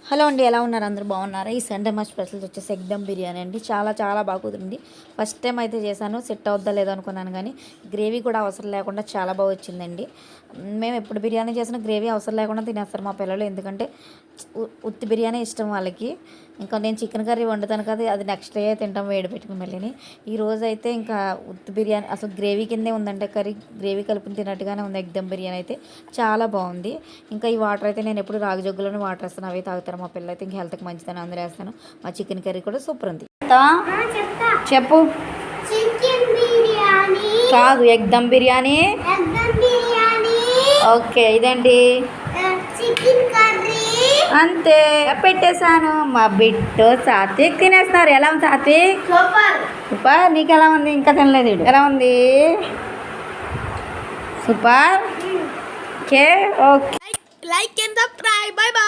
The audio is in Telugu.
హలో అండి, ఎలా ఉన్నారు? అందరూ బాగున్నారా? ఈ సండే మా స్పెషల్స్ వచ్చేసి ఎగ్ దమ్ బిర్యానీ అండి. చాలా చాలా బాగా కుదిరింది. ఫస్ట్ టైం అయితే చేశాను, సెట్ అవుద్దా లేదో అనుకున్నాను, కానీ గ్రేవీ కూడా అవసరం లేకుండా చాలా బాగా వచ్చిందండి. మేము ఎప్పుడు బిర్యానీ చేసినా గ్రేవీ అవసరం లేకుండా తినేస్తారు మా పిల్లలు, ఎందుకంటే ఉత్తి బిర్యానీ ఇష్టం వాళ్ళకి. ఇంకా నేను చికెన్ కర్రీ వండుతాను కదా, అది నెక్స్ట్ డే తింటాం వేడి పెట్టుకుని మళ్ళీని. ఈ రోజు అయితే ఇంకా ఉత్తి బిర్యానీ అసలు గ్రేవీ కిందే ఉందంటే, కర్రీ గ్రేవీ కలుపుని తిన్నట్టుగానే ఉంది. ఎగ్ దమ్ బిర్యానీ అయితే చాలా బాగుంది. ఇంకా ఈ వాటర్ అయితే నేను ఎప్పుడు రాగి జగ్గులోనే వాటర్ వేస్తాను, అవే తాగుతారు మా పిల్లలు. అయితే ఇంక హెల్త్కి మంచిదని అందరూ వేస్తాను. మా చికెన్ కర్రీ కూడా సూపర్ ఉంది. చెప్పు. కాదు, ఎగ్ దమ్ బిర్యానీ. ఓకే, ఇదేంటి? అంతే పెట్టేశాను. మా బిడ్డో సాత్విక్ తినేస్తున్నారు. ఎలా ఉంది సాత్విక్? సూపర్. నీకు ఎలా ఉంది? ఇంకా తినలేదు. ఎలా ఉంది? Super. Okay. Like and subscribe. By by.